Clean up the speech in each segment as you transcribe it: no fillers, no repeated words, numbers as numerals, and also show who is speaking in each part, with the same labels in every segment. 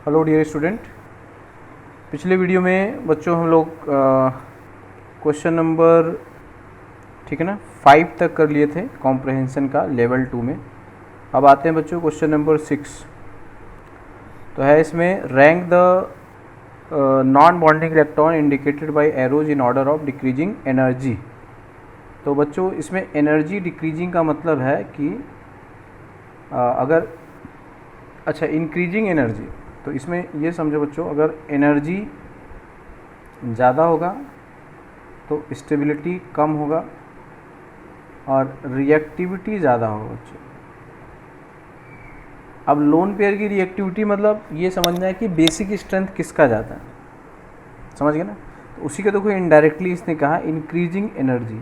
Speaker 1: Hello dear student. पिछले video में बच्चों हम लोग क्वेश्चन नंबर ठीक है ना 5 तक कर लिए थे कॉम्प्रहेंशन का लेवल 2 में। अब आते हैं बच्चों क्वेश्चन नंबर 6। तो है इसमें rank the non bonding electron indicated by arrows in order of decreasing energy. तो बच्चों इसमें एनर्जी डिक्रीजिंग का मतलब है कि अगर अच्छा इंक्रीजिंग एनर्जी, तो इसमें ये समझो बच्चों, अगर एनर्जी ज़्यादा होगा तो स्टेबिलिटी कम होगा और रिएक्टिविटी ज़्यादा होगा बच्चों। अब लोन पेयर की रिएक्टिविटी मतलब ये समझना है कि बेसिक स्ट्रेंथ किसका ज़्यादा है, समझ गए ना। तो उसी के देखो इनडायरेक्टली इसने कहा इंक्रीजिंग एनर्जी।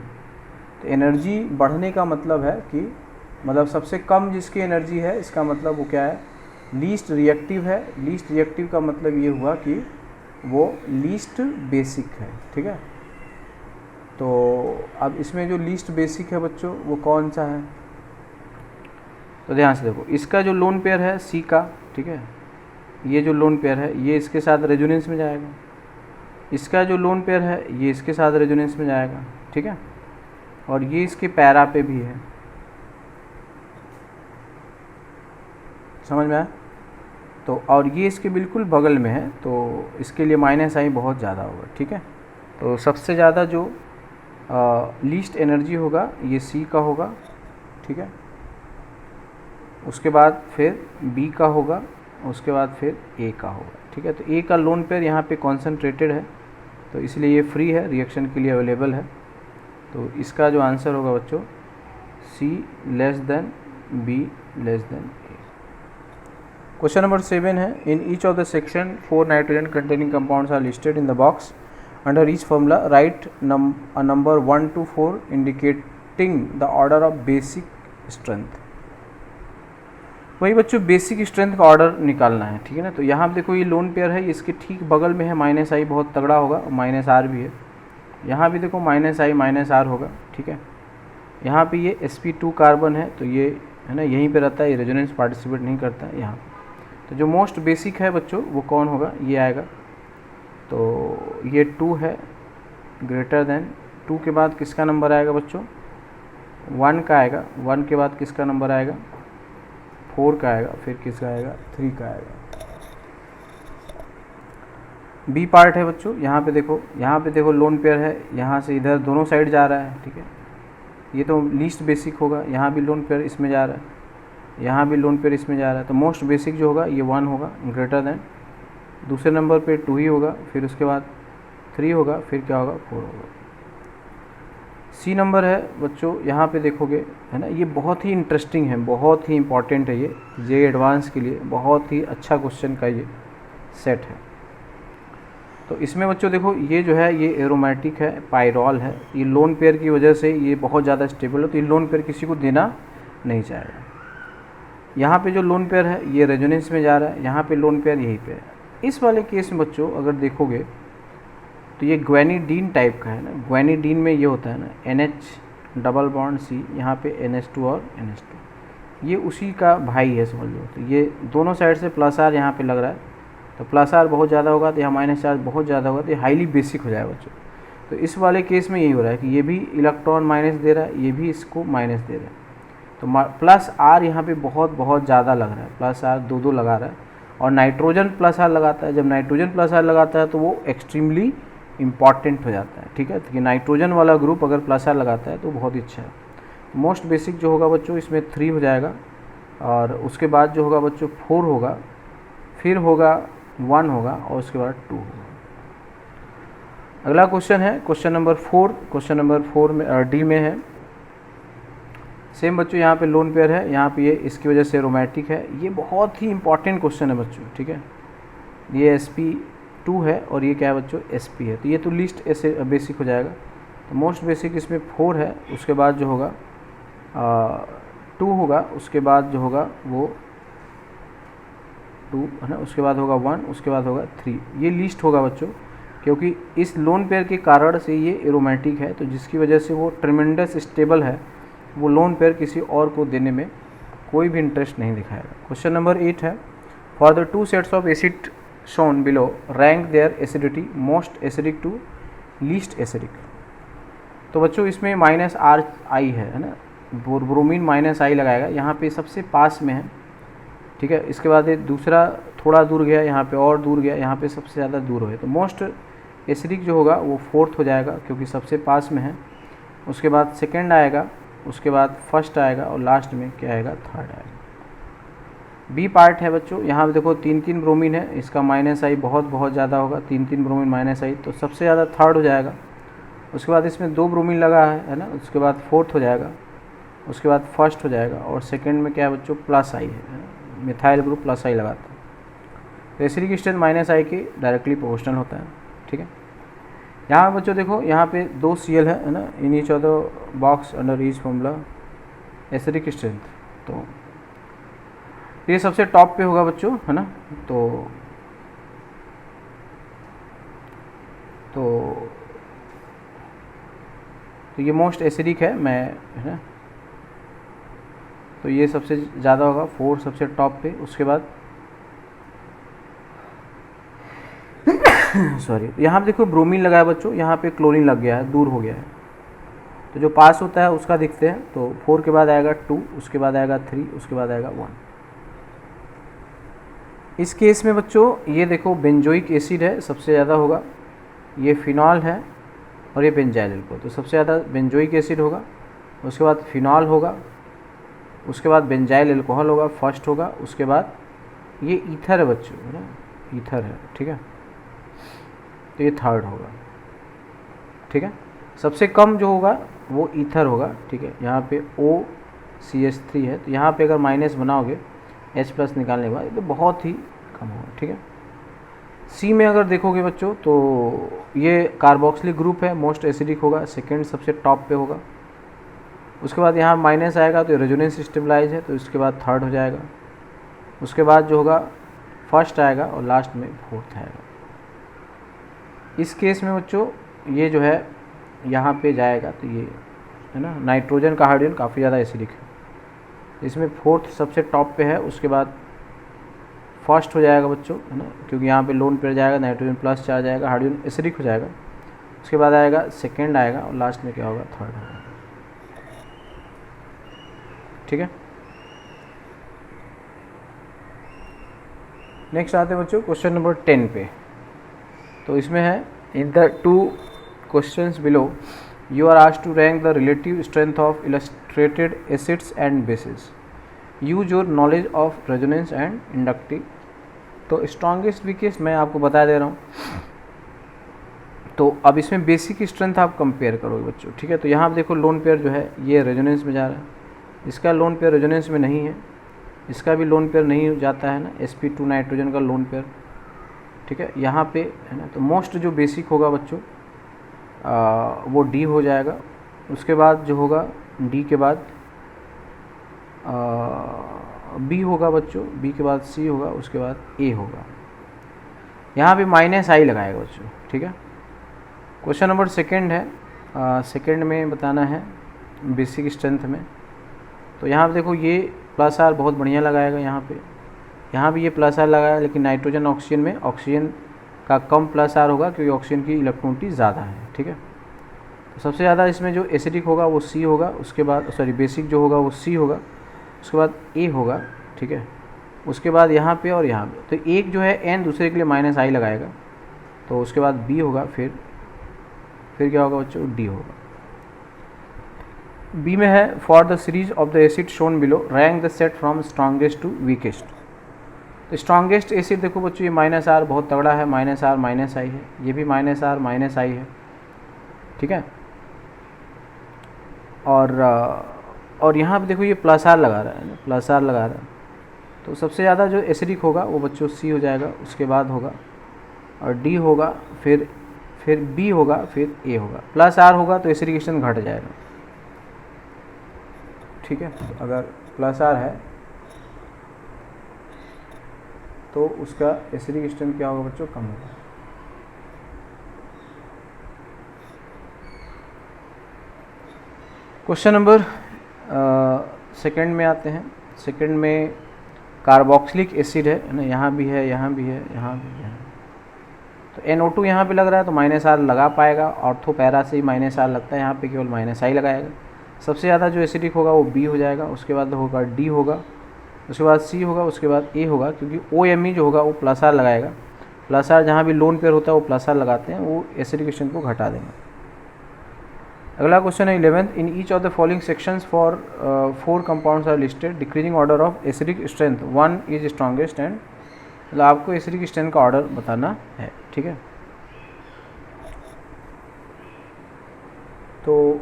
Speaker 1: तो एनर्जी बढ़ने का मतलब है कि मतलब सबसे कम जिसकी एनर्जी है, इसका मतलब वो क्या है, लीस्ट रिएक्टिव है। लीस्ट रिएक्टिव का मतलब ये हुआ कि वो लीस्ट बेसिक है, ठीक है। तो अब इसमें जो लीस्ट बेसिक है बच्चों वो कौन सा है, तो ध्यान से देखो, इसका जो लोन पेयर है सी का, ठीक है, ये जो लोन पेयर है ये इसके साथ रेजोनेंस में जाएगा। इसका जो लोन पेयर है ये इसके साथ रेजोनेंस में जाएगा, ठीक है, और ये इसके पैरा पे भी है, समझ में आया। तो और ये इसके बिल्कुल बगल में है, तो इसके लिए माइनस आई बहुत ज़्यादा होगा, ठीक है। तो सबसे ज़्यादा जो लीस्ट एनर्जी होगा ये सी का होगा, ठीक है। उसके बाद फिर बी का होगा, उसके बाद फिर ए का होगा, ठीक है। तो ए का लोन पेयर यहाँ पे कॉन्सेंट्रेटेड है, तो इसलिए ये फ्री है, रिएक्शन के लिए अवेलेबल है। तो इसका जो आंसर होगा बच्चों C less than B less than. Question number 7 है, in each of the section 4 nitrogen containing compounds are listed in the box under each formula, write a number 1 to 4 indicating the order of basic strength. वही बच्चों basic strength का order निकालना है, ठीक है ना। तो यहाँ पे देखो ये लोन पेयर है, इसके ठीक बगल में है माइनस आई बहुत तगड़ा होगा, माइनस आर भी है। यहाँ भी देखो माइनस आई माइनस आर होगा, ठीक है। यहाँ पे ये sp2 कार्बन है, तो ये है ना यहीं पे रहता है, ये रेजोनेंस पार्टिसिपेट नहीं करता है यहाँ। तो जो मोस्ट बेसिक है बच्चों वो कौन होगा, ये आएगा। तो ये 2 है, ग्रेटर देन 2 के बाद किसका नंबर आएगा बच्चों, 1 का आएगा। 1 के बाद किसका नंबर आएगा, 4 का आएगा, फिर किसका आएगा, 3 का आएगा। बी पार्ट है बच्चों, यहाँ पे देखो लोन पेयर है, यहाँ से इधर दोनों साइड जा रहा है, ठीक है। ये तो लीस्ट बेसिक होगा, यहाँ भी लोन पेयर इसमें जा रहा है, यहाँ भी लोन पेयर इसमें जा रहा है। तो मोस्ट बेसिक जो होगा ये 1 होगा, ग्रेटर देन। दूसरे नंबर पे 2 ही होगा, फिर उसके बाद 3 होगा, फिर क्या होगा, 4 होगा। सी नंबर है बच्चों, यहाँ पे देखोगे है ना, ये बहुत ही इंटरेस्टिंग है, बहुत ही इंपॉर्टेंट है, ये जे एडवांस के लिए बहुत ही अच्छा क्वेश्चन का ये सेट है। तो इसमें बच्चों देखो ये जो है ये एरोमेटिक है, पायरॉल है, ये लोन पेयर की वजह से ये बहुत ज़्यादा स्टेबल है, तो ये लोन पेयर किसी को देना नहीं चाहेगा। यहाँ पे जो लोन पेयर है ये रेजोनेंस में जा रहा है, यहाँ पे लोन पेयर यहीं पे है। इस वाले केस में बच्चों अगर देखोगे तो ये ग्वेनिडीन टाइप का है ना। ग्वेनिडीन में ये होता है ना NH डबल बॉन्ड C, यहाँ पे NH2 और NH2, ये उसी का भाई है समझ लो। तो ये दोनों साइड से प्लस आर यहाँ पे लग रहा है, तो प्लस आर बहुत ज़्यादा होगा तो यहाँ माइनस चार्ज बहुत ज़्यादा होगा, तो ये हाईली बेसिक हो जाएगा बच्चों। तो इस वाले केस में यही हो रहा है कि ये भी इलेक्ट्रॉन माइनस दे रहा है, ये भी इसको माइनस दे रहा है। तो प्लस आर यहाँ पे बहुत ज़्यादा लग रहा है, प्लस आर 2 लगा रहा है। और नाइट्रोजन प्लस आर लगाता है, जब नाइट्रोजन प्लस आर लगाता है तो वो एक्सट्रीमली इम्पॉर्टेंट हो जाता है, ठीक है। तो नाइट्रोजन वाला ग्रुप अगर प्लस आर लगाता है तो बहुत ही अच्छा है। मोस्ट बेसिक जो होगा बच्चों इसमें 3 हो जाएगा, और उसके बाद जो होगा बच्चों 4 होगा, फिर होगा 1 होगा, और उसके बाद 2 होगा। अगला क्वेश्चन है क्वेश्चन नंबर 4। क्वेश्चन नंबर 4 में डी में है, सेम बच्चों यहाँ पे लोन पेयर है, यहाँ पे ये इसकी वजह से एरोमेटिक है। ये बहुत ही इंपॉर्टेंट क्वेश्चन है बच्चों, ठीक है। ये sp2 है और ये क्या है बच्चों sp है, तो ये तो लीस्ट ऐसे बेसिक हो जाएगा। तो मोस्ट बेसिक इसमें 4 है, उसके बाद जो होगा 2 होगा, उसके बाद जो होगा वो 2 है ना, उसके बाद होगा 1, उसके बाद होगा 3। ये लीस्ट होगा बच्चों, क्योंकि इस लोन पेयर के कारण से ये एरोमेटिक है, तो जिसकी वजह से वो ट्रिमेंडस स्टेबल है, वो लोन पेयर किसी और को देने में कोई भी इंटरेस्ट नहीं दिखाएगा। क्वेश्चन नंबर 8 है, for the two sets of acid shown below rank their acidity most acidic to least acidic. तो बच्चों इसमें माइनस आर आई है ना, ब्रोमीन माइनस आई लगाएगा, यहाँ पे सबसे पास में है, ठीक है। इसके बाद ये दूसरा थोड़ा दूर गया, यहाँ पे और दूर गया, यहाँ पे सबसे ज़्यादा दूर है, तो मोस्ट एसिडिक जो होगा वो फोर्थ हो जाएगा क्योंकि सबसे पास में है। उसके बाद सेकंड आएगा, उसके बाद फर्स्ट आएगा और लास्ट में क्या आएगा, थर्ड आएगा। बी पार्ट है बच्चों, यहाँ पे देखो 3 ब्रोमीन है, इसका माइनस आई बहुत ज़्यादा होगा, 3 ब्रोमीन माइनस आई, तो सबसे ज़्यादा थर्ड हो जाएगा। उसके बाद इसमें 2 ब्रोमीन लगा है ना, उसके बाद फोर्थ हो जाएगा, उसके बाद फर्स्ट हो जाएगा, और सेकंड में क्या है बच्चों, प्लस आई है, मिथाइल ग्रुप प्लस आई लगाता है। तो एसिडिक स्ट्रेंथ माइनस आई के डायरेक्टली प्रोपोर्शनल होता है, ठीक है। यहाँ बच्चों देखो, यहाँ पे 2 Cl है ना, इन each of the box under each formula acidic strength. तो ये सबसे टॉप पे होगा बच्चों, है ना। तो ये मोस्ट एसिडिक है, है ना। तो ये सबसे ज़्यादा होगा, 4 सबसे टॉप पे। उसके बाद सॉरी, यहाँ पे देखो ब्रोमीन लगा है बच्चों, यहाँ पे क्लोरीन लग गया है, दूर हो गया है। तो जो पास होता है उसका दिखते हैं, तो 4 के बाद आएगा 2, उसके बाद आएगा 3, उसके बाद आएगा 1। इस केस में बच्चों ये देखो बेंजोइक एसिड है, सबसे ज़्यादा होगा, ये फिनॉल है और ये बेंजाइल अल्कोहल, तो सबसे ज़्यादा बेंजोइक एसिड होगा, उसके बाद फिनॉल होगा, उसके बाद बेंजाइल अल्कोहल होगा, फर्स्ट होगा। उसके बाद ये ईथर है बच्चों, है ना, ईथर है, ठीक है, तो ये थर्ड होगा, ठीक है। सबसे कम जो होगा वो ईथर होगा, ठीक है। यहाँ पे OCH3 है, तो यहाँ पे अगर माइनस बनाओगे H+ निकालने के बाद तो बहुत ही कम होगा, ठीक है। सी में अगर देखोगे बच्चों तो ये कार्बोक्सिलिक ग्रुप है, मोस्ट एसिडिक होगा, सेकेंड सबसे टॉप पे होगा। उसके बाद यहाँ माइनस आएगा तो रेजोनेंस स्टेबलाइज है, तो इसके बाद थर्ड हो जाएगा। उसके बाद जो होगा फर्स्ट आएगा और लास्ट में फोर्थ आएगा। इस केस में बच्चों ये जो है यहाँ पे जाएगा, तो ये है ना, नाइट्रोजन का हाइड्रोजन काफ़ी ज़्यादा एसिडिक है, इसमें फोर्थ सबसे टॉप पे है। उसके बाद फर्स्ट हो जाएगा बच्चों, है ना, क्योंकि यहाँ पे लोन पेयर जाएगा, नाइट्रोजन प्लस चार्ज आएगा, हाइड्रोजन एसिडिक हो जाएगा। उसके बाद आएगा सेकेंड आएगा और लास्ट में क्या होगा, थर्ड होगा, ठीक है। नेक्स्ट आते हैं बच्चों क्वेश्चन नंबर 10 पे। तो इसमें है, in the 2 questions below you are asked to rank the relative strength of illustrated acids and bases, use your knowledge of resonance and inductive. तो स्ट्रॉन्गेस्ट वीकेस्ट मैं आपको बता दे रहा हूँ। तो अब इसमें बेसिक स्ट्रेंथ आप कंपेयर करोगे बच्चों, ठीक है। तो यहाँ पर देखो लोन पेयर जो है ये रेजोनेंस में जा रहा है, इसका लोन पेयर रेजोनेंस में नहीं है, इसका भी लोन पेयर नहीं जाता है ना, sp2 नाइट्रोजन का लोन पेयर, ठीक है, यहाँ पे है ना। तो मोस्ट जो बेसिक होगा बच्चों वो D हो जाएगा। उसके बाद जो होगा D के बाद B होगा बच्चों, B के बाद C होगा, उसके बाद A होगा। यहाँ पे माइनस आई लगाएगा बच्चों, ठीक है। क्वेश्चन नंबर सेकंड है, सेकंड में बताना है बेसिक स्ट्रेंथ में। तो यहाँ पे देखो ये प्लस आर बहुत बढ़िया लगाएगा, यहाँ भी ये प्लस आर लगाया, लेकिन नाइट्रोजन ऑक्सीजन में ऑक्सीजन का कम प्लस आर होगा क्योंकि ऑक्सीजन की इलेक्ट्रॉनिटी ज़्यादा है, ठीक है। तो सबसे ज़्यादा इसमें जो एसिडिक होगा वो C होगा, उसके बाद सॉरी बेसिक जो होगा वो C होगा, उसके बाद A होगा, ठीक है। उसके बाद यहाँ पे और यहाँ पे, तो एक जो है N दूसरे के लिए माइनस आई लगाएगा, तो उसके बाद B होगा, फिर क्या होगा बच्चों, D होगा। बी में है, for the series of the acid shown below rank the set from strongest to weakest. तो स्ट्रॉन्गेस्ट एसिड देखो बच्चों ये माइनस आर बहुत तगड़ा है, माइनस आर माइनस आई है, ये भी माइनस आर माइनस आई है, ठीक है। और यहाँ पे देखो ये प्लस आर लगा रहा है, प्लस आर लगा रहा है। तो सबसे ज़्यादा जो एसिडिक होगा वो बच्चों C हो जाएगा, उसके बाद होगा और D होगा, फिर B होगा, फिर A होगा। प्लस आर होगा तो एसिडिक स्ट्रेंथ घट जाएगा, ठीक है। तो अगर प्लस आर है तो उसका एसिडिक स्ट्रेंथ क्या होगा बच्चों, कम होगा। क्वेश्चन नंबर सेकंड में आते हैं। सेकंड में कार्बोक्सिलिक एसिड है ना, यहाँ भी है, यहाँ भी है, यहाँ भी है। तो NO2 यहाँ पे लग रहा है तो -R लगा पाएगा, ऑर्थो पैरा से ही -R लगता है, यहाँ पे केवल -I लगाएगा। सबसे ज़्यादा जो एसिडिक होगा वो B हो जाएगा, उसके बाद होगा D होगा, उसके बाद C होगा, उसके बाद A होगा, क्योंकि OMe जो होगा वो +R लगाएगा। +R जहाँ भी लोन पेयर होता है वो +R लगाते हैं, वो एसिडिक स्ट्रेंथ को घटा देंगे। अगला क्वेश्चन है 11th, in each of the following sections for 4 compounds are listed, decreasing order of acidic strength 1 is strongest and, मतलब आपको एसिडिक स्ट्रेंथ का ऑर्डर बताना है, ठीक है। तो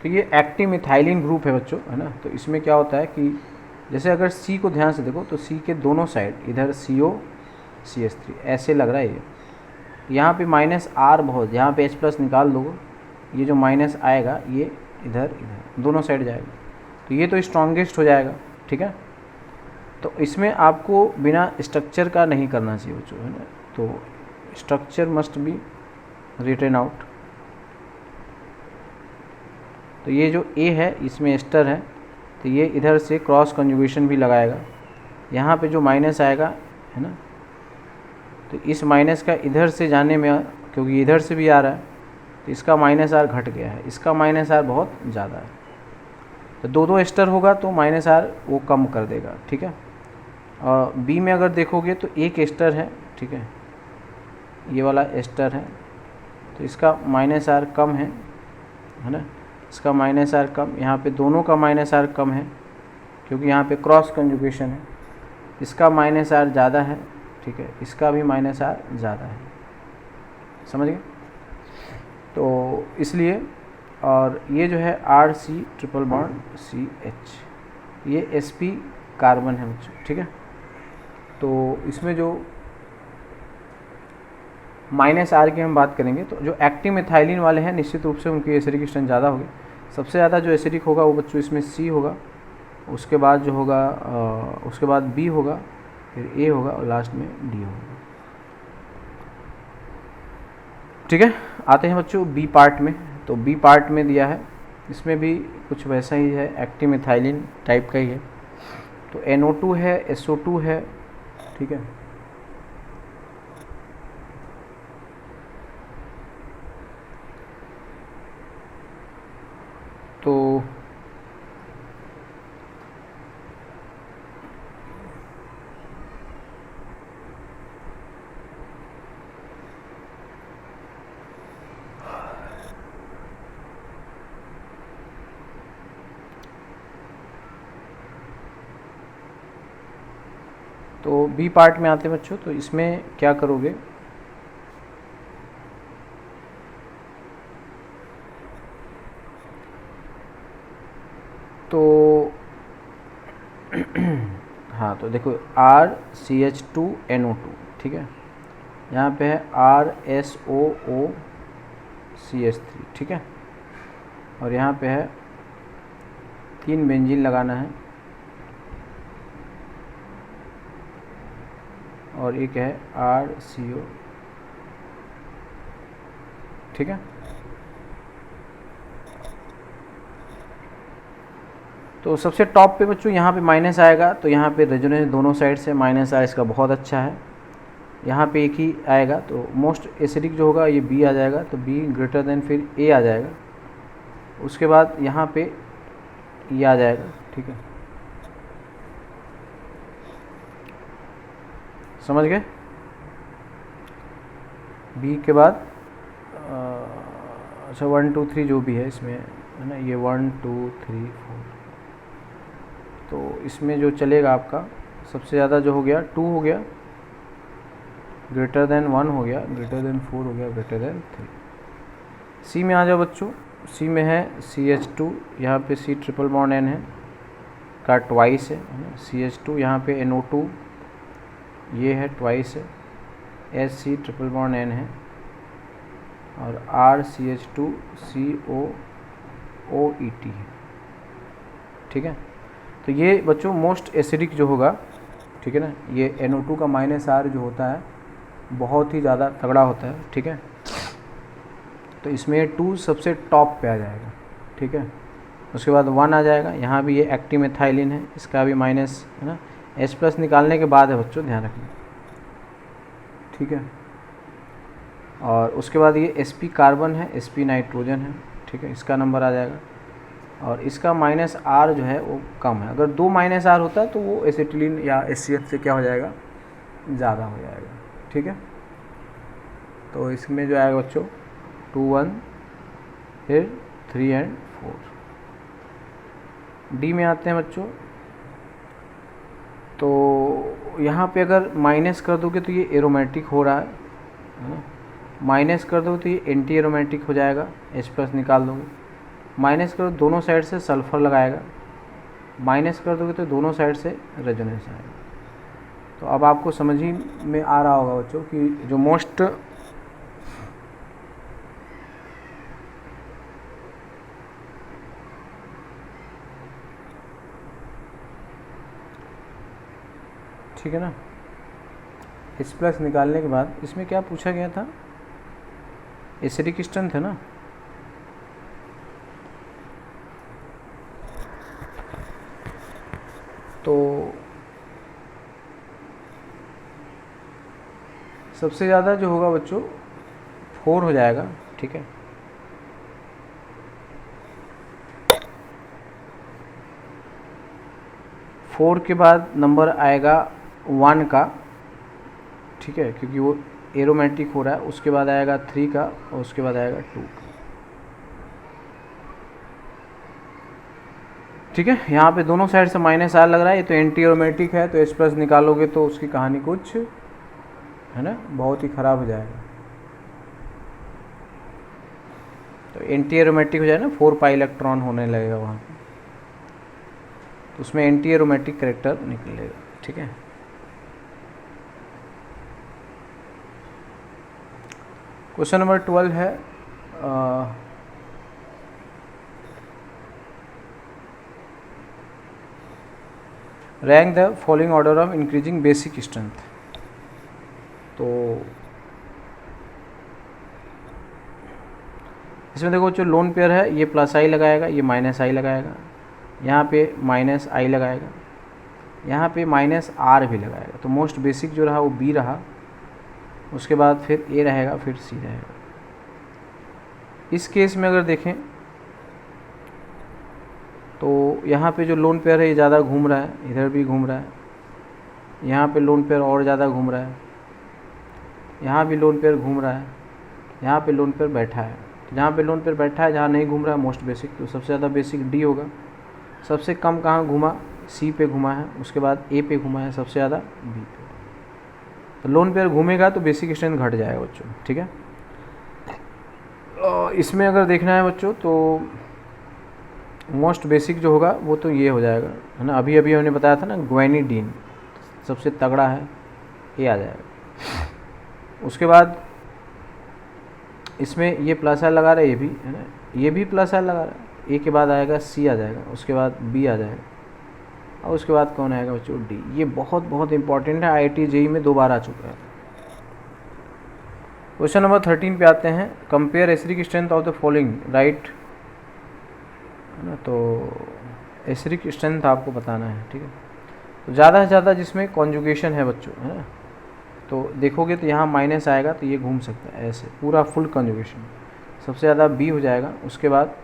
Speaker 1: ये एक्टिव मिथाइलिन ग्रुप है बच्चों, है ना। तो इसमें क्या होता है कि जैसे अगर C को ध्यान से देखो तो C के दोनों साइड, इधर CO CH3 ऐसे लग रहा है ये, यहाँ पे -R बहुत, यहाँ पे H+ निकाल दो, ये जो माइनस आएगा ये इधर इधर दोनों साइड जाएगा, तो ये तो स्ट्रॉन्गेस्ट हो जाएगा, ठीक है। तो इसमें आपको बिना स्ट्रक्चर का नहीं करना चाहिए बच्चों, है ना। तो structure must be written out. तो ये जो A है इसमें एस्टर है, तो ये इधर से क्रॉस कंजुगेशन भी लगाएगा, यहाँ पे जो माइनस आएगा, है ना, तो इस माइनस का इधर से जाने में, क्योंकि इधर से भी आ रहा है, तो इसका -R घट गया है, इसका -R बहुत ज़्यादा है, तो दो एस्टर होगा तो -R वो कम कर देगा, ठीक है। और B में अगर देखोगे तो एक एस्टर है, ठीक है, ये वाला एस्टर है, तो इसका -R कम है ना, इसका -R कम, यहाँ पे दोनों का -R कम है क्योंकि यहाँ पे क्रॉस कंजुगेशन है, इसका -R ज़्यादा है, ठीक है, इसका भी -R ज़्यादा है, समझ गए। तो इसलिए, और ये जो है RC∭CH, ये sp कार्बन है बच्चों, ठीक है। तो इसमें जो -R की हम बात करेंगे, तो जो एक्टिव मिथाइलिन वाले हैं निश्चित रूप से उनकी एसिडिक स्ट्रेंथ ज़्यादा होगी। सबसे ज़्यादा जो एसिडिक होगा वो बच्चों इसमें C होगा, उसके बाद जो होगा उसके बाद B होगा, फिर A होगा और लास्ट में D होगा, ठीक है। आते हैं बच्चों B पार्ट में। तो B पार्ट में दिया है, इसमें भी कुछ वैसा ही है, एक्टिव मिथाइलिन टाइप का ही है। तो NO2 है, SO2 है, ठीक है। तो B पार्ट में आते हैं बच्चों, तो इसमें क्या करोगे, तो हाँ, तो देखो RCH2NO2, ठीक है, यहाँ पे है RSOOCH3, ठीक है, और यहाँ पे है 3 बेंजीन लगाना है, और एक है RCO, ठीक है। तो सबसे टॉप पे बच्चों यहाँ पे माइनस आएगा, तो यहाँ पे रेजोनेंस दोनों साइड से -R इसका बहुत अच्छा है, यहाँ पे एक ही आएगा, तो मोस्ट एसिडिक जो होगा ये B आ जाएगा, तो B ग्रेटर देन फिर A आ जाएगा, उसके बाद यहाँ पे ये आ जाएगा, ठीक है, समझ गए। B के बाद अच्छा 1 2 3 जो भी है इसमें, है ना, ये 1 2 3 4, तो इसमें जो चलेगा आपका सबसे ज़्यादा जो हो गया 2 हो गया, ग्रेटर देन 1 हो गया, ग्रेटर देन 4 हो गया, ग्रेटर देन 3। C में आ जाओ बच्चों, C में है CH2, यहाँ पे C∭N है का ट्वाइस है ना, CH2, यहाँ पे NO2 ये है ट्वाइस है, SC∭N है, और RCH2COOET है, ठीक है। तो ये बच्चों मोस्ट एसिडिक जो होगा, ठीक है ना, ये NO2 का -R जो होता है बहुत ही ज़्यादा तगड़ा होता है, ठीक है। तो इसमें 2 सबसे टॉप पे आ जाएगा, ठीक है। उसके बाद 1 आ जाएगा, यहाँ भी ये एक्टिव मेथाइलिन है, इसका भी माइनस है ना, H+ निकालने के बाद है बच्चों, ध्यान रखना, ठीक है। और उसके बाद ये Sp कार्बन है, Sp नाइट्रोजन है, ठीक है, इसका नंबर आ जाएगा। और इसका -R जो है वो कम है, अगर 2 -R होता है तो वो एसिटिलीन या HCl से क्या हो जाएगा, ज़्यादा हो जाएगा, ठीक है। तो इसमें जो आएगा बच्चों 2 1 फिर 3 और 4। डी में आते हैं बच्चों, तो यहाँ पे अगर माइनस कर दोगे तो ये एरोमेटिक हो रहा है ना, माइनस कर दो तो ये एंटी एरोमेटिक हो जाएगा, H+ निकाल दोगे, माइनस करो दोनों साइड से सल्फ़र लगाएगा, माइनस कर दोगे तो दोनों साइड से रेजोनेंस आएगा। तो अब आपको समझ ही में आ रहा होगा बच्चों कि जो मोस्ट ठीक है ना, H+ निकालने के बाद इसमें क्या पूछा गया था, एसिडिक स्ट्रेंथ है ना, तो सबसे ज़्यादा जो होगा बच्चों 4 हो जाएगा, ठीक है। फोर के बाद नंबर आएगा 1 का, ठीक है, क्योंकि वो एरोमेटिक हो रहा है। उसके बाद आएगा 3 का और उसके बाद आएगा 2 का, ठीक है। यहाँ पे दोनों साइड से -R लग रहा है, ये तो एंटी एरोमेटिक है, तो H+ निकालोगे तो उसकी कहानी कुछ है ना, बहुत ही ख़राब हो जाएगा। तो एंटी एरोमेटिक हो जाए ना, 4 पाई इलेक्ट्रॉन होने लगेगा वहाँ पे, तो उसमें एंटी एरोमेटिक कैरेक्टर निकलेगा, ठीक है। क्वेश्चन नंबर 12 है, rank the following order of increasing basic strength. तो इसमें देखो जो लोन पेयर है ये +I लगाएगा, ये -I लगाएगा, यहाँ पे -I लगाएगा, यहाँ पे -R भी लगाएगा। तो मोस्ट बेसिक जो रहा वो B रहा, उसके बाद फिर A रहेगा, फिर C रहेगा। इस केस में अगर देखें तो यहाँ पे जो लोन पेयर है ये ज़्यादा घूम रहा है, इधर भी घूम रहा है, यहाँ पे लोन पेयर और ज़्यादा घूम रहा है, यहाँ भी लोन पेयर घूम रहा है, यहाँ पे लोन पेयर बैठा है। तो जहाँ पे लोन पेयर बैठा है, जहाँ नहीं घूम रहा है मोस्ट बेसिक, तो सबसे ज़्यादा बेसिक D होगा। सबसे कम कहाँ घूमा, C पे घुमा है, उसके बाद A पे घुमा है, सबसे ज़्यादा B पे। तो लोन पेयर घूमेगा तो बेसिक स्ट्रेंथ घट जाएगा बच्चों, ठीक है। इसमें अगर देखना है बच्चों तो मोस्ट बेसिक जो होगा वो तो ये हो जाएगा, है ना। अभी अभी हमने बताया था ना, ग्वानिडीन सबसे तगड़ा है, ये आ जाएगा। उसके बाद इसमें ये +I लगा रहा है, ये भी है ना, ये भी +I लगा रहा है। A के बाद आएगा C आ जाएगा, उसके बाद B आ जाएगा, और उसके बाद कौन आएगा बच्चों, D। ये बहुत बहुत इंपॉर्टेंट है, IIT JEE में 2 बार आ चुका है। क्वेश्चन नंबर 13 पे आते हैं, compare acidic strength of the following, right, है ना। तो एसिडिक स्ट्रेंथ आपको बताना है, ठीक है। तो ज़्यादा से ज़्यादा जिसमें कॉन्जुगेशन है बच्चों, है ना, तो देखोगे तो यहाँ माइनस आएगा, तो ये घूम सकता है ऐसे, पूरा फुल कॉन्जुगेशन। सबसे ज़्यादा B हो जाएगा, उसके बाद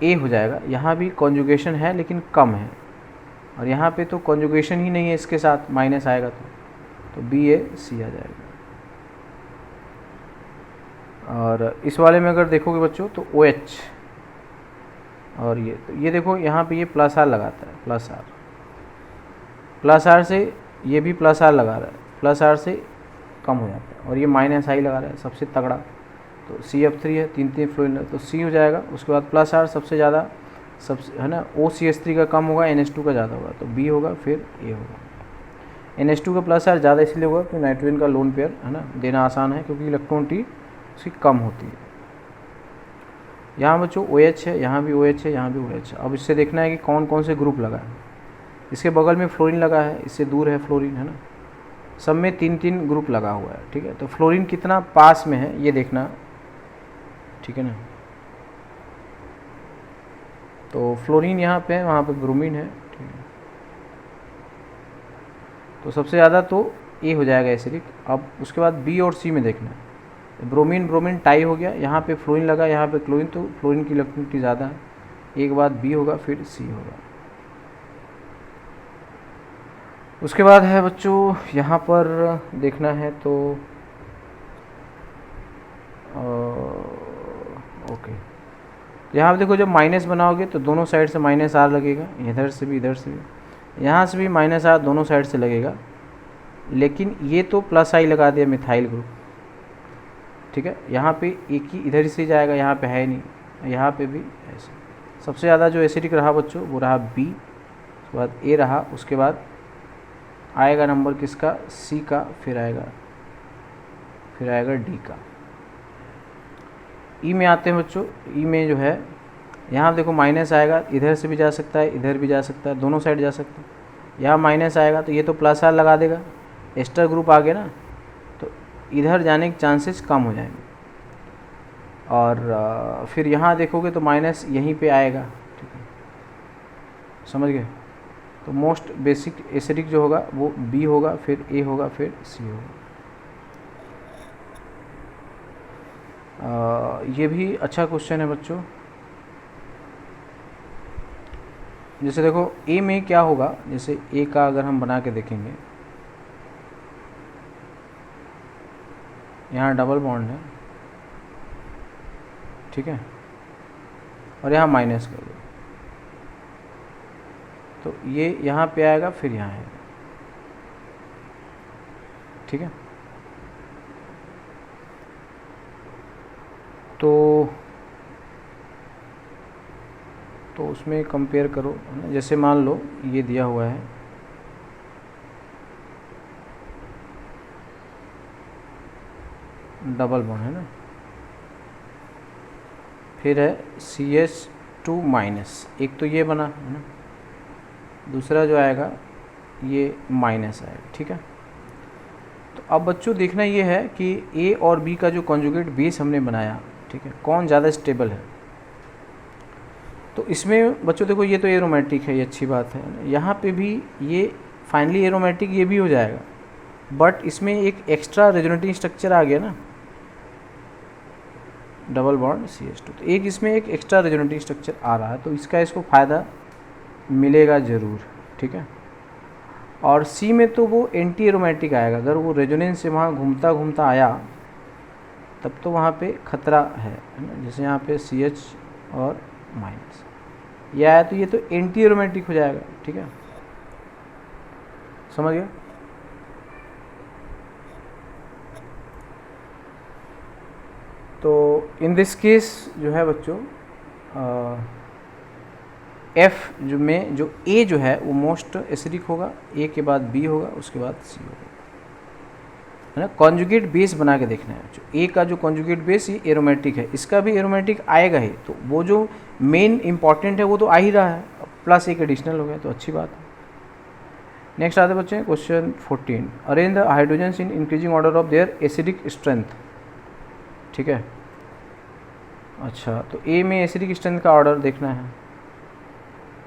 Speaker 1: A हो जाएगा। यहाँ भी कॉन्जुगेशन है लेकिन कम है, और यहाँ पे तो कॉन्जुगेशन ही नहीं है, इसके साथ माइनस आएगा तो BaC आ जाएगा। और इस वाले में अगर देखोगे बच्चों तो OH, और ये तो ये देखो यहाँ पे ये +R लगाता है, +R से ये भी +R लगा रहा है, +R से कम हो जाता है, और ये -I लगा रहा है सबसे तगड़ा। तो CF3 है, 3 फ्लोरीन है, तो C हो जाएगा। उसके बाद +R सबसे ज़्यादा, सबसे है ना, OCH3 का कम होगा, NH2 का ज़्यादा होगा, तो B होगा, फिर A होगा। NH2 का +R ज़्यादा इसलिए होगा क्योंकि नाइट्रोजन का लोन पेयर है ना, देना आसान है क्योंकि इलेक्ट्रॉन टी उसकी कम होती है। यहाँ बच्चों OH है, यहाँ भी OH है, यहाँ भी OH है। अब इससे देखना है कि कौन कौन से ग्रुप लगा है। इसके बगल में फ्लोरीन लगा है, इससे दूर है फ्लोरीन, है ना। सब में 3 ग्रुप लगा हुआ है, ठीक है। तो फ्लोरीन कितना पास में है ये देखना, ठीक है ना। तो फ्लोरीन यहाँ पे है, वहाँ पे ब्रोमीन है, ठीक है। तो सबसे ज़्यादा तो ए हो जाएगा एसिडिक। अब उसके बाद बी और सी में देखना है। ब्रोमीन ब्रोमीन टाई हो गया, यहाँ पे फ्लोरीन लगा, यहाँ पे क्लोरीन, तो फ्लोरीन की इलेक्ट्रिसिटी ज़्यादा है। एक बाद बी होगा, फिर सी होगा। उसके बाद है बच्चों यहाँ पर देखना है तो ओके, यहाँ पे देखो जब माइनस बनाओगे तो दोनों साइड से माइनस आर लगेगा, इधर से भी इधर से भी, यहाँ से भी माइनस आर दोनों साइड से लगेगा। लेकिन ये तो प्लस आई लगा दिया मिथाइल ग्रुप, ठीक है। यहाँ पे एक ही इधर से जाएगा, यहाँ पे है नहीं, यहाँ पे भी ऐसे। सबसे ज़्यादा जो एसिडिक रहा बच्चों वो रहा बी, उसके बाद ए रहा, उसके बाद आएगा नंबर किसका, सी का, फिर आएगा डी का। ई में आते हैं बच्चों। ई में जो है यहाँ देखो माइनस आएगा, इधर से भी जा सकता है, इधर भी जा सकता है, दोनों साइड जा सकता है। यहाँ माइनस आएगा तो ये तो प्लस आर लगा देगा, एस्टर ग्रुप आ गया ना, तो इधर जाने के चांसेस कम हो जाएंगे। और फिर यहाँ देखोगे तो माइनस यहीं पे आएगा, ठीक है, समझ गए। तो मोस्ट बेसिक एसिडिक जो होगा वो बी होगा, फिर ए होगा, फिर सी होगा। ये भी अच्छा क्वेश्चन है बच्चों। जैसे देखो ए में क्या होगा, जैसे ए का अगर हम बना के देखेंगे, यहाँ डबल बॉन्ड है, ठीक है, और यहाँ माइनस कर दो, तो ये यहाँ पे आएगा, फिर यहाँ आएगा, ठीक है। तो उसमें कंपेयर करो, है ना। जैसे मान लो ये दिया हुआ है, डबल बॉन्ड है ना, फिर है CH2 माइनस, एक तो ये बना है ना, दूसरा जो आएगा ये माइनस आएगा, ठीक है। तो अब बच्चों देखना ये है कि ए और बी का जो कॉन्जुगेट बेस हमने बनाया, ठीक है, कौन ज़्यादा स्टेबल है। तो इसमें बच्चों देखो ये तो एरोमेटिक है, ये अच्छी बात है। यहाँ पे भी ये फाइनली एरोमेटिक ये भी हो जाएगा, बट इसमें एक एक्स्ट्रा रेजोनेटिंग स्ट्रक्चर आ गया ना, डबल बॉन्ड CH2, तो एक इसमें एक एक्स्ट्रा रेजोनेटिंग स्ट्रक्चर आ रहा है, तो इसको फ़ायदा मिलेगा ज़रूर, ठीक है। और सी में तो वो एंटी एरोमेटिक आएगा, अगर वो रेजोनेंस से वहाँ घूमता घूमता आया तब तो वहाँ पे खतरा है ना। जैसे यहाँ पे CH और माइनस ये आया, तो ये तो एंटी एरोमेटिक हो जाएगा, ठीक है, समझ गया। तो इन दिस केस जो है बच्चों एफ जो ए जो है वो मोस्ट एसिडिक होगा, ए के बाद बी होगा, उसके बाद सी होगा, है ना। कॉन्जुगेट बेस बना के देखना है बच्चों। ए का जो कॉन्जुगेट बेस ये एरोमेटिक है, इसका भी एरोमेटिक आएगा ही, तो वो जो मेन इंपॉर्टेंट है वो तो आ ही रहा है, प्लस एक एडिशनल हो गया, तो अच्छी बात है। नेक्स्ट आते बच्चे question 14, arrange the hydrogens in increasing order of their acidic strength, ठीक है। अच्छा, तो ए में एसिडिक स्ट्रेंथ का ऑर्डर देखना है,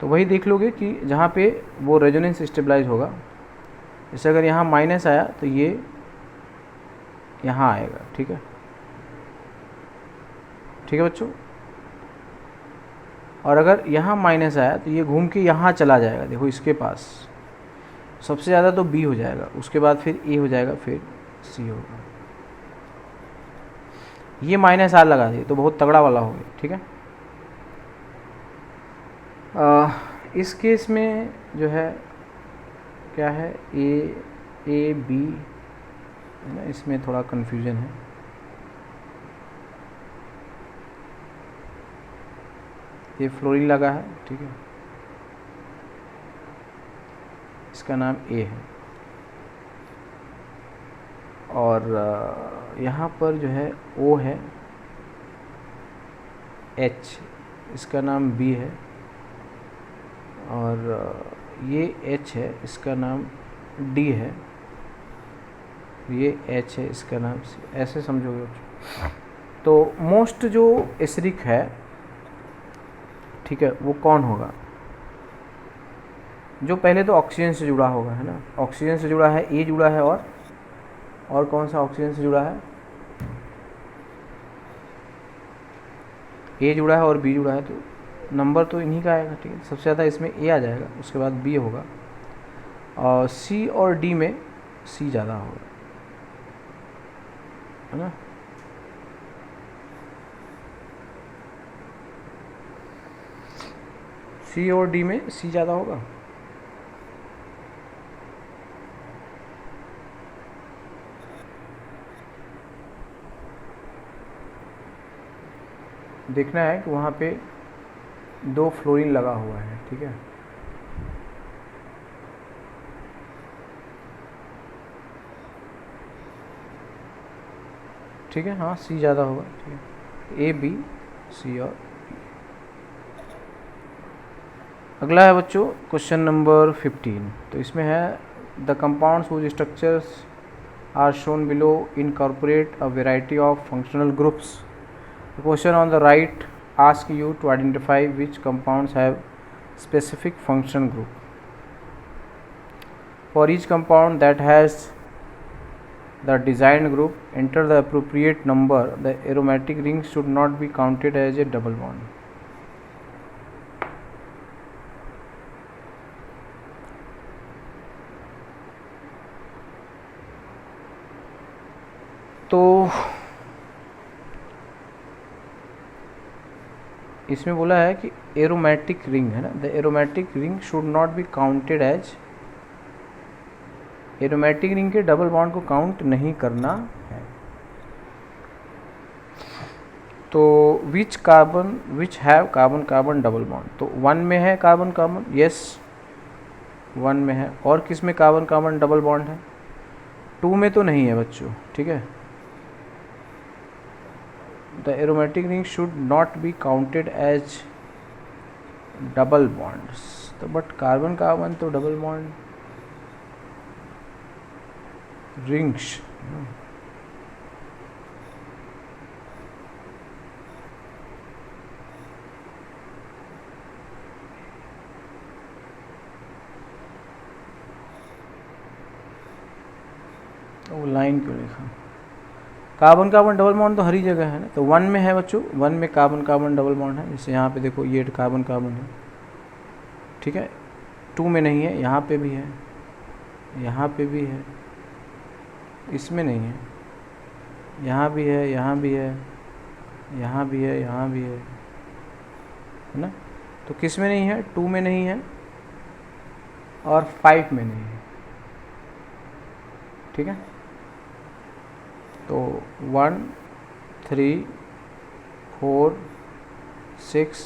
Speaker 1: तो वही देख लोगे कि जहाँ पे वो रेजोनेंस स्टेबलाइज होगा। जैसे अगर यहाँ माइनस आया तो ये यहाँ आएगा, ठीक है, ठीक है बच्चों। और अगर यहाँ माइनस आया तो ये घूम के यहाँ चला जाएगा, देखो इसके पास सबसे ज़्यादा तो बी हो जाएगा, उसके बाद फिर ए हो जाएगा, फिर सी होगा। ये माइनस आर लगा दिए तो बहुत तगड़ा वाला हो गया, ठीक है। इस केस में जो है क्या है, ए बी है ना, इसमें थोड़ा कन्फ्यूजन है। ये फ्लोरीन लगा है, ठीक है, इसका नाम ए है, और यहाँ पर जो है ओ है, एच इसका नाम बी है, और ये एच है, इसका नाम डी है, ये एच है, इसका नाम सी, ऐसे समझोगे। तो मोस्ट जो एसिडिक है, ठीक है, वो कौन होगा? जो पहले तो ऑक्सीजन से जुड़ा होगा, है ना, ऑक्सीजन से जुड़ा है, ए जुड़ा है, और कौन सा ऑक्सीजन से जुड़ा है? ए जुड़ा है और बी जुड़ा है, तो नंबर तो इन्हीं का आएगा, ठीक है, सबसे ज़्यादा इसमें ए आ जाएगा, उसके बाद बी होगा, और सी और डी में सी ज़्यादा होगा, है ना। सी और डी में सी ज़्यादा होगा। देखना है कि वहाँ पे 2 फ्लोरीन लगा हुआ है, ठीक है, ठीक है, हाँ सी ज़्यादा होगा, ठीक है, ए बी सी और बी। अगला है बच्चों क्वेश्चन नंबर 15। तो इसमें है the compounds whose structures are shown below incorporate a variety of functional groups. The question on the right asks you to identify which compounds have specific function group. For each compound that has the designed group, enter the appropriate number. The aromatic ring should not be counted as a double bond. तो इसमें बोला है कि aromatic ring, है ना, the aromatic ring should not be counted as, aromatic ring के double bond को count नहीं करना है। तो which have carbon carbon double bond, तो 1 में है कार्बन कार्बन, यस 1 में है, और किस में कार्बन कार्बन डबल बॉन्ड है? 2 में तो नहीं है बच्चों, ठीक है। The aromatic ring should not be counted as double bonds. तो बट कार्बन कार्बन तो डबल बॉन्ड रिंग्स, वो लाइन क्यों लिखा? कार्बन कार्बन डबल बॉन्ड तो हर ही जगह है ना। तो 1 में है बच्चों, 1 में कार्बन कार्बन डबल बॉन्ड है, जैसे यहाँ पे देखो ये कार्बन कार्बन है, ठीक है। 2 में नहीं है, यहाँ पे भी है, यहाँ पे भी है, इसमें नहीं है, यहाँ भी है, यहाँ भी है, यहाँ भी है, यहाँ भी है ना। तो किस में नहीं है? 2 में नहीं है और 5 में नहीं है, ठीक है। तो 1 3 4 6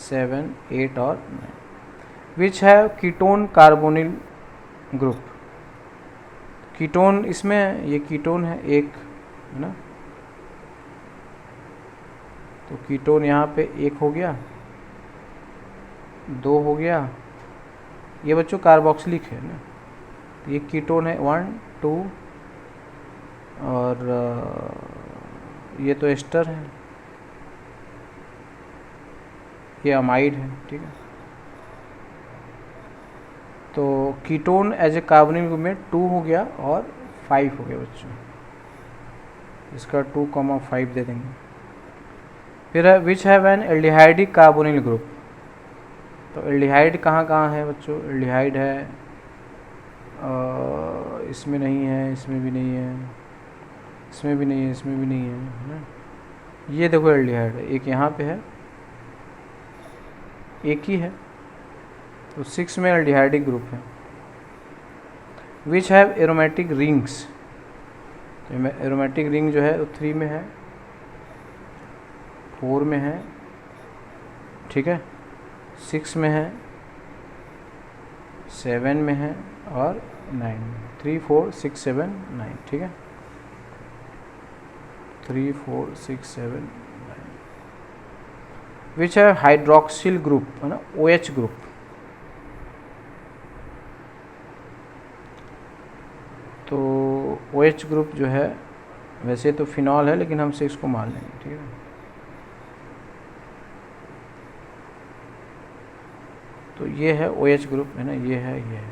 Speaker 1: 7 8 और 9 विच है कीटोन कार्बोनिल ग्रुप। कीटोन इसमें ये कीटोन है एक, है ना, तो कीटोन यहाँ पे 1 हो गया, 2 हो गया, ये बच्चों कार्बोक्सिलिक है ना, तो ये कीटोन है 1 2, और ये तो एस्टर है, ये अमाइड है, ठीक है। तो ketone as a carbonyl group में 2 हो गया और 5 हो गया बच्चों, इसका 2,5 दे देंगे। फिर है which have N aldehydic carbonyl group. तो एल्डिहाइड कहाँ कहाँ है बच्चों? एल्डिहाइड है इसमें नहीं है, इसमें भी नहीं है, इसमें भी नहीं है, इसमें भी नहीं है ना। ये देखो एल्डिहाइड है, एक यहाँ पे है, एक ही है, तो 6 में एल्डिहाइडिक ग्रुप है। Which have aromatic rings. तो एरोमेटिक रिंग जो है वो 3 में है, 4 में है, ठीक है, 6 में है, 7 में है और 9 में। 3 4 6 7 9, ठीक है, 3 4 6 7 9। विच है हाइड्रोक्सिल ग्रुप, है ना, OH ग्रुप। तो OH ग्रुप जो है वैसे तो फिनॉल है, लेकिन हम 6 को मान लेंगे, ठीक है। तो ये है OH ग्रुप है ना, ये है।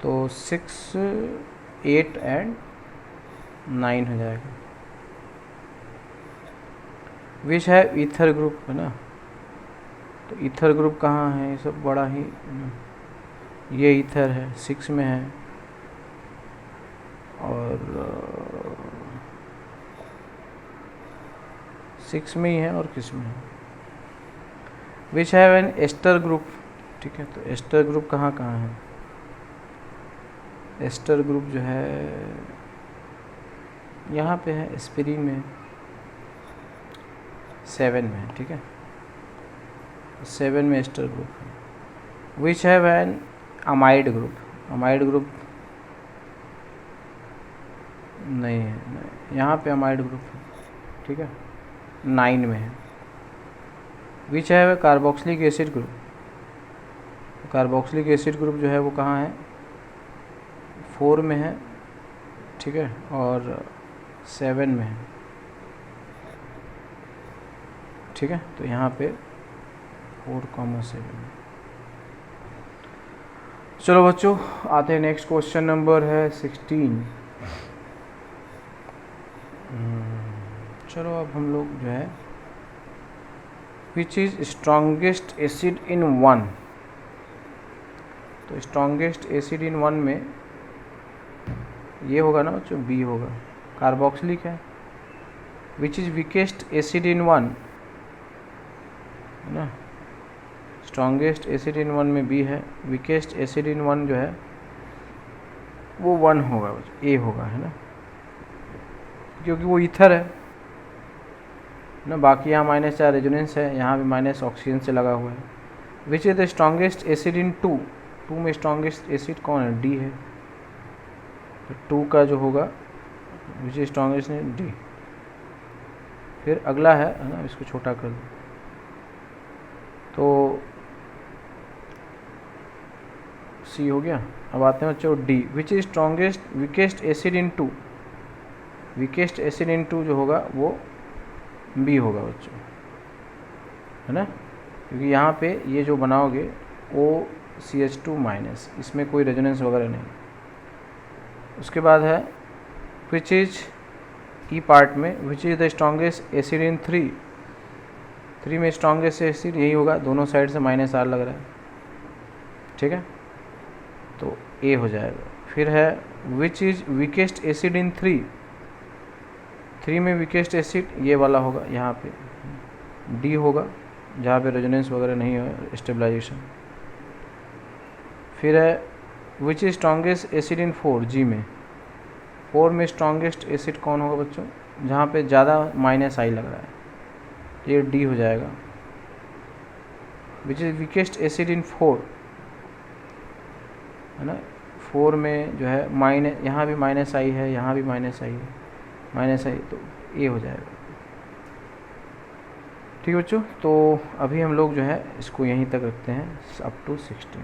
Speaker 1: तो 6, 8 एंड 9 हो जाएगा। विच है ईथर ग्रुप है ना, तो ईथर ग्रुप कहाँ है, ये सब बड़ा ही, ये ईथर है 6 में है, और 6 में ही है, और किस में है। Which have an ester group, ठीक है। तो एस्टर ग्रुप कहाँ कहाँ है, एस्टर ग्रुप जो है यहाँ पे है, एस्पिरिन में 7 में है, ठीक है। 7 में एस्टर ग्रुप है। Which have N amide group, amide group नहीं है, नहीं। यहाँ पे अमाइड ग्रुप है, ठीक है, 9 में है। Which have a carboxylic acid group, carboxylic acid group जो है वो कहाँ है, 4 में है, ठीक है, और 7 में है, ठीक है। तो यहाँ पे 4,7। चलो बच्चों, आते हैं नेक्स्ट क्वेश्चन नंबर है 16। चलो अब हम लोग जो है, which is strongest acid in 1, तो स्ट्रॉन्गेस्ट एसिड इन 1 में ये होगा ना बच्चों, बी होगा, कार्बोक्सिलिक है। Which is weakest acid in 1 है ना, स्ट्रॉन्गेस्ट एसिड इन 1 में बी है, वीकेस्ट एसिड इन 1 जो है वो 1 होगा बच्चों, ए होगा है ना, क्योंकि वो ईथर है ना। बाकी यहाँ -4 रेजोनेंस है, यहाँ भी माइनस ऑक्सीजन से लगा हुआ है। Which is the strongest acid in 2, 2 में स्ट्रॉन्गेस्ट एसिड कौन है, डी है। तो 2 का जो होगा which is strongest in D. फिर अगला है ना, इसको छोटा कर दो, तो सी हो गया। अब आते हैं बच्चों D, which is strongest weakest acid in 2, weakest acid in 2 जो होगा वो बी होगा बच्चों, है ना, क्योंकि यहाँ पे ये जो बनाओगे OCH2-, इसमें कोई रेजोनेंस वगैरह नहीं। उसके बाद है विच इज ई पार्ट में, which is the strongest acid in 3, 3 में स्ट्रॉन्गेस्ट एसिड यही होगा, दोनों साइड से -R लग रहा है, ठीक है, तो ए हो जाएगा। फिर है which is weakest acid in 3, 3 में वीकेस्ट एसिड ये वाला होगा, यहाँ पे डी होगा, जहाँ पे रेजोनेंस वगैरह नहीं है, स्टेबलाइजेशन। फिर है which is strongest acid in 4, जी में 4 में स्ट्रॉन्गेस्ट एसिड कौन होगा बच्चों, जहाँ पे ज़्यादा -I लग रहा है, ये डी हो जाएगा। Which is weakest acid in 4 है ना, 4 में जो है यहाँ भी -I है, यहाँ भी -I है, तो ए हो जाएगा। ठीक है बच्चों, तो अभी हम लोग जो है इसको यहीं तक रखते हैं, अप टू 16।